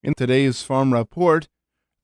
In today's Farm Report,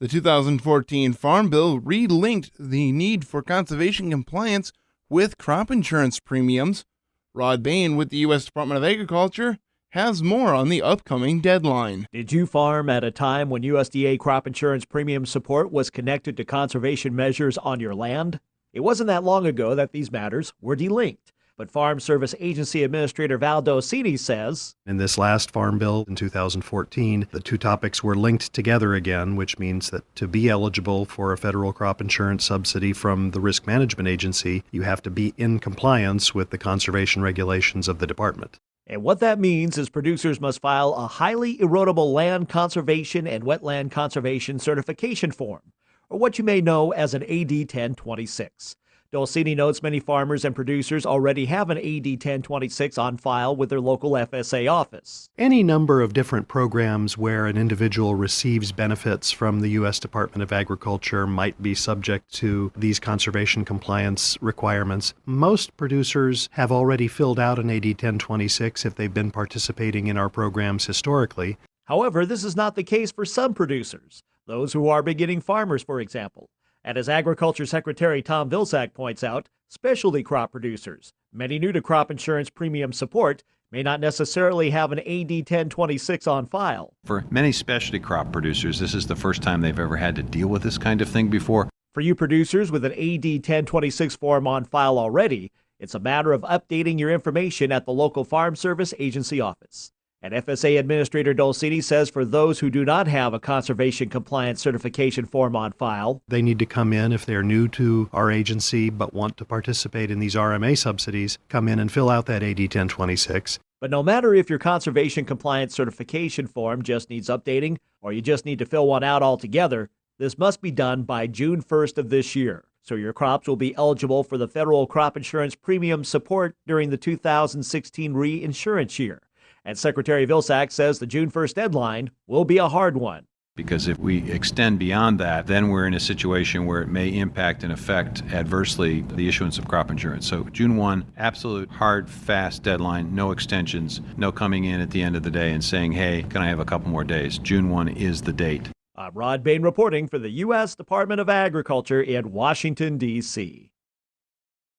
the 2014 Farm Bill relinked the need for conservation compliance with crop insurance premiums. Rod Bain with the U.S. Department of Agriculture has more on the upcoming deadline. Did you farm at a time when USDA crop insurance premium support was connected to conservation measures on your land? It wasn't that long ago that these matters were delinked. But Farm Service Agency Administrator Val Docini says, in this last Farm Bill in 2014, the two topics were linked together again, which means that to be eligible for a federal crop insurance subsidy from the Risk Management Agency, you have to be in compliance with the conservation regulations of the department. And what that means is producers must file a highly erodible land conservation and wetland conservation certification form, or what you may know as an AD 1026. Dolcini notes many farmers and producers already have an AD 1026 on file with their local FSA office. Any number of different programs where an individual receives benefits from the U.S. Department of Agriculture might be subject to these conservation compliance requirements. Most producers have already filled out an AD 1026 if they've been participating in our programs historically. However, this is not the case for some producers, those who are beginning farmers, for example. And as Agriculture Secretary Tom Vilsack points out, specialty crop producers, many new to crop insurance premium support, may not necessarily have an AD 1026 on file. For many specialty crop producers, this is the first time they've ever had to deal with this kind of thing before. For you producers with an AD 1026 form on file already, it's a matter of updating your information at the local Farm Service Agency office. And FSA Administrator Dolcini says for those who do not have a conservation compliance certification form on file, they need to come in if they're new to our agency but want to participate in these RMA subsidies, come in and fill out that AD 1026. But no matter if your conservation compliance certification form just needs updating or you just need to fill one out altogether, this must be done by June 1st of this year. So your crops will be eligible for the federal crop insurance premium support during the 2016 reinsurance year. And Secretary Vilsack says the June 1st deadline will be a hard one. Because if we extend beyond that, then we're in a situation where it may impact and affect adversely the issuance of crop insurance. So June 1, absolute hard, fast deadline, no extensions, no coming in at the end of the day and saying, hey, can I have a couple more days? June 1 is the date. I'm Rod Bain reporting for the U.S. Department of Agriculture in Washington, D.C.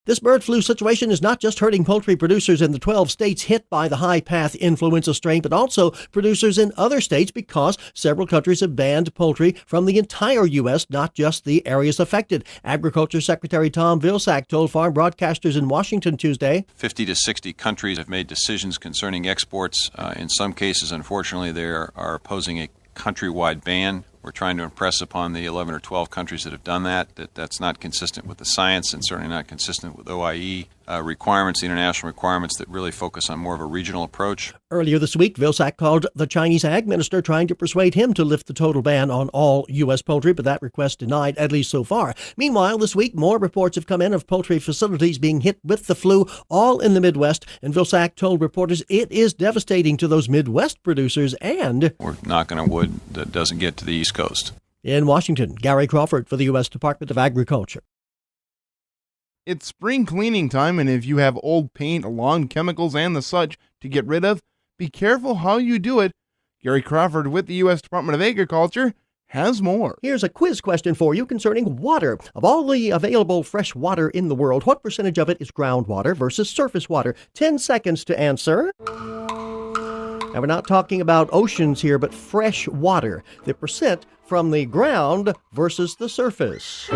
This bird flu situation is not just hurting poultry producers in the 12 states hit by the high-path influenza strain, but also producers in other states because several countries have banned poultry from the entire U.S., not just the areas affected. Agriculture Secretary Tom Vilsack told farm broadcasters in Washington Tuesday 50 to 60 countries have made decisions concerning exports. In some cases, unfortunately, they are opposing a countrywide ban. We're trying to impress upon the 11 or 12 countries that have done that's not consistent with the science and certainly not consistent with OIE requirements, international requirements that really focus on more of a regional approach. Earlier this week, Vilsack called the Chinese ag minister trying to persuade him to lift the total ban on all U.S. poultry, but that request denied, at least so far. Meanwhile, this week, more reports have come in of poultry facilities being hit with the flu, all in the Midwest, and Vilsack told reporters it is devastating to those Midwest producers and... we're knocking on wood that doesn't get to the East Coast. In Washington, Gary Crawford for the U.S. Department of Agriculture. It's spring cleaning time, and if you have old paint, lawn chemicals, and the such to get rid of, be careful how you do it. Gary Crawford with the U.S. Department of Agriculture has more. Here's a quiz question for you concerning water. Of all the available fresh water in the world, what percentage of it is groundwater versus surface water? 10 seconds to answer. Now, we're not talking about oceans here, but fresh water. The percent from the ground versus the surface.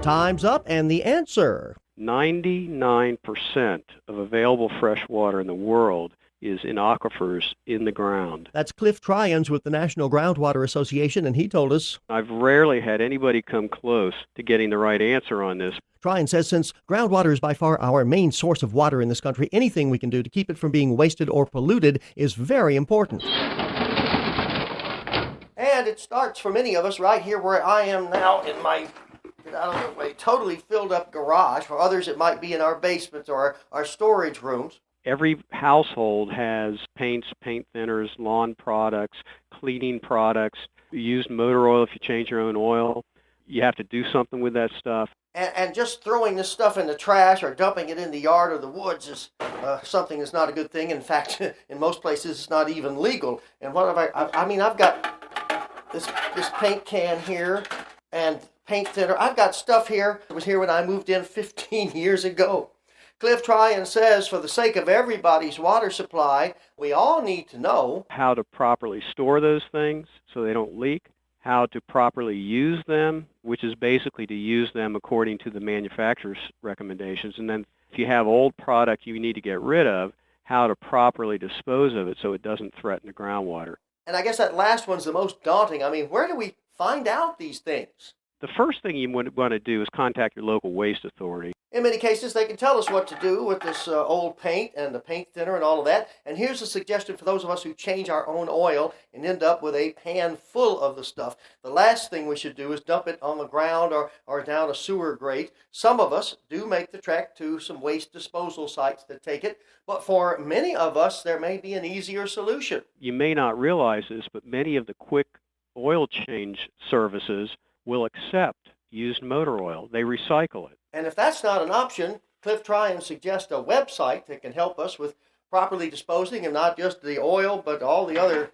Time's up, and the answer. 99% of available fresh water in the world is in aquifers in the ground. That's Cliff Tryons with the National Groundwater Association, and he told us, I've rarely had anybody come close to getting the right answer on this. Tryon says since groundwater is by far our main source of water in this country, anything we can do to keep it from being wasted or polluted is very important. And it starts for many of us right here where I am now in my, get out of the way, totally filled up garage. For others, it might be in our basements or our storage rooms. Every household has paints, paint thinners, lawn products, cleaning products, used motor oil if you change your own oil. You have to do something with that stuff. And just throwing this stuff in the trash or dumping it in the yard or the woods is something that's not a good thing. In fact, in most places, it's not even legal. And what have I've got this paint can here and paint thinner. I've got stuff here that was here when I moved in 15 years ago. Cliff Tryon says, for the sake of everybody's water supply, we all need to know how to properly store those things so they don't leak, how to properly use them, which is basically to use them according to the manufacturer's recommendations. And then if you have old product you need to get rid of, how to properly dispose of it so it doesn't threaten the groundwater. And I guess that last one's the most daunting. I mean, where do we find out these things? The first thing you want to do is contact your local waste authority. In many cases, they can tell us what to do with this old paint and the paint thinner and all of that. And here's a suggestion for those of us who change our own oil and end up with a pan full of the stuff. The last thing we should do is dump it on the ground or down a sewer grate. Some of us do make the trek to some waste disposal sites that take it. But for many of us, there may be an easier solution. You may not realize this, but many of the quick oil change services will accept used motor oil. They recycle it. And if that's not an option, Cliff Tryon suggests a website that can help us with properly disposing of not just the oil, but all the other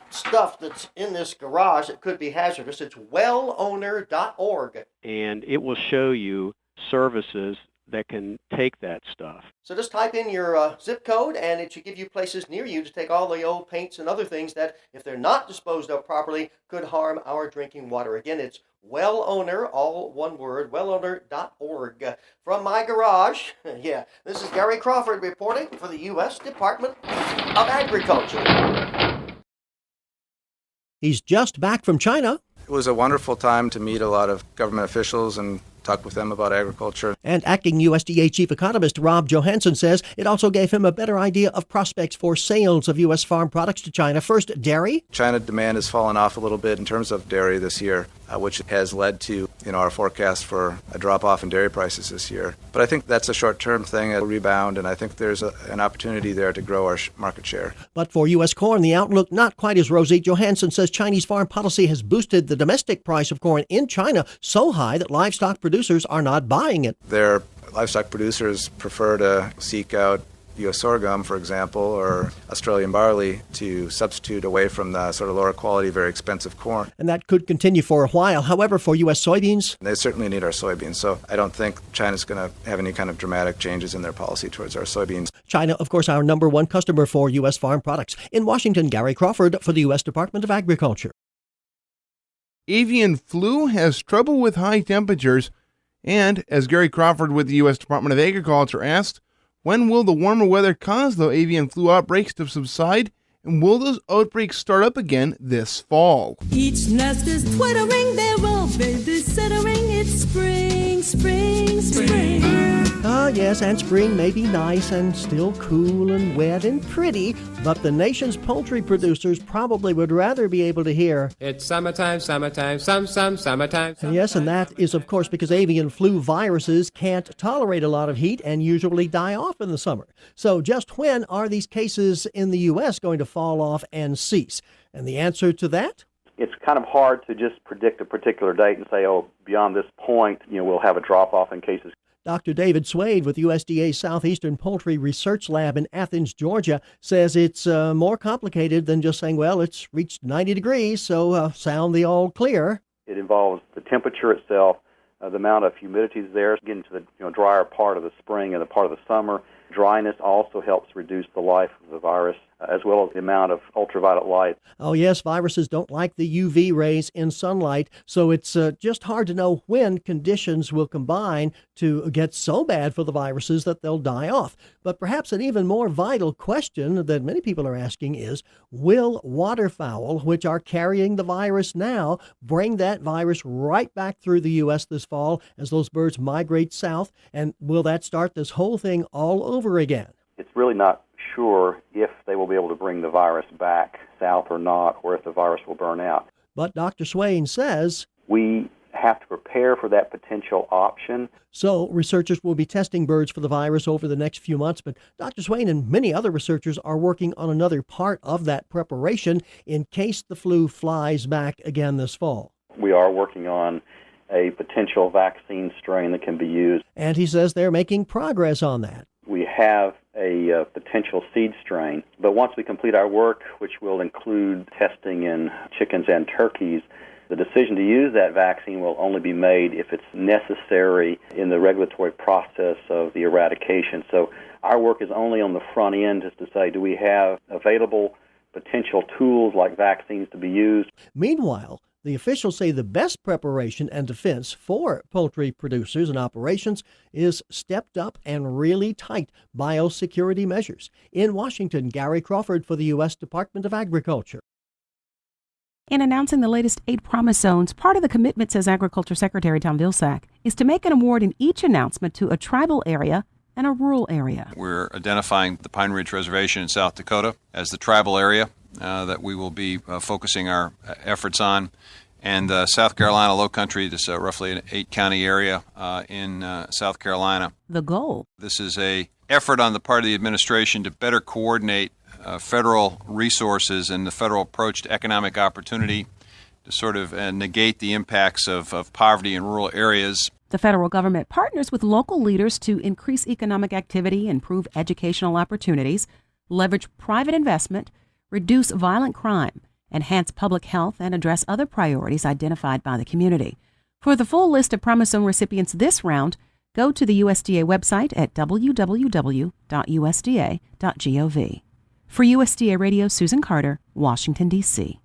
stuff that's in this garage that could be hazardous. It's wellowner.org. And it will show you services that can take that stuff. So just type in your zip code and it should give you places near you to take all the old paints and other things that, if they're not disposed of properly, could harm our drinking water. Again, it's Wellowner, all one word, wellowner.org. From my garage, yeah, this is Gary Crawford reporting for the U.S. Department of Agriculture. He's just back from China. It was a wonderful time to meet a lot of government officials and talk with them about agriculture. And acting USDA Chief Economist Rob Johansson says it also gave him a better idea of prospects for sales of U.S. farm products to China. First, dairy. China demand has fallen off a little bit in terms of dairy this year, which has led to our forecast for a drop-off in dairy prices this year. But I think that's a short-term thing. It'll rebound, and I think there's an opportunity there to grow our market share. But for U.S. corn, the outlook not quite as rosy. Johansson says Chinese farm policy has boosted the domestic price of corn in China so high that livestock producers are not buying it. Their livestock producers prefer to seek out U.S. sorghum, for example, or Australian barley to substitute away from the sort of lower quality, very expensive corn. And that could continue for a while. However, for U.S. soybeans, they certainly need our soybeans. So I don't think China's going to have any kind of dramatic changes in their policy towards our soybeans. China, of course, our number one customer for U.S. farm products. In Washington, Gary Crawford for the U.S. Department of Agriculture. Avian flu has trouble with high temperatures. And as Gary Crawford with the U.S. Department of Agriculture asked, when will the warmer weather cause the avian flu outbreaks to subside? And will those outbreaks start up again this fall? Each nest is twittering, they're all babysittering. It's spring, spring, spring. Yes, and spring may be nice and still cool and wet and pretty, but the nation's poultry producers probably would rather be able to hear, it's summertime, summertime, summertime. Yes, and that is, of course, because avian flu viruses can't tolerate a lot of heat and usually die off in the summer. So just when are these cases in the U.S. going to fall off and cease? And the answer to that? It's kind of hard to just predict a particular date and say, beyond this point, we'll have a drop-off in cases. Dr. David Swade with USDA's Southeastern Poultry Research Lab in Athens, Georgia, says it's more complicated than just saying, well, it's reached 90 degrees, so sound the all clear. It involves the temperature itself, the amount of humidity is there, getting to the drier part of the spring and the part of the summer. Dryness also helps reduce the life of the virus, as well as the amount of ultraviolet light. Oh, yes, viruses don't like the UV rays in sunlight, so it's just hard to know when conditions will combine to get so bad for the viruses that they'll die off. But perhaps an even more vital question that many people are asking is, will waterfowl, which are carrying the virus now, bring that virus right back through the U.S. this fall as those birds migrate south? And will that start this whole thing all over again? It's really not sure if they will be able to bring the virus back south or not, or if the virus will burn out. But Dr. Swain says we have to prepare for that potential option. So researchers will be testing birds for the virus over the next few months, but Dr. Swain and many other researchers are working on another part of that preparation in case the flu flies back again this fall. We are working on a potential vaccine strain that can be used. And he says they're making progress on that. We have a potential seed strain. But once we complete our work, which will include testing in chickens and turkeys, the decision to use that vaccine will only be made if it's necessary in the regulatory process of the eradication. So our work is only on the front end, just to say, do we have available potential tools like vaccines to be used? Meanwhile, the officials say the best preparation and defense for poultry producers and operations is stepped up and really tight biosecurity measures. In Washington, Gary Crawford for the U.S. Department of Agriculture. In announcing the latest 8 promise zones, part of the commitment, says Agriculture Secretary Tom Vilsack, is to make an award in each announcement to a tribal area and a rural area. We're identifying the Pine Ridge Reservation in South Dakota as the tribal area that we will be focusing our efforts on. And South Carolina Low Country, this is roughly an 8-county area in South Carolina. The goal. This is a effort on the part of the administration to better coordinate federal resources and the federal approach to economic opportunity to sort of negate the impacts of poverty in rural areas. The federal government partners with local leaders to increase economic activity, improve educational opportunities, leverage private investment, reduce violent crime, enhance public health, and address other priorities identified by the community. For the full list of Promise Zone recipients this round, go to the USDA website at www.usda.gov. For USDA Radio, Susan Carter, Washington, D.C.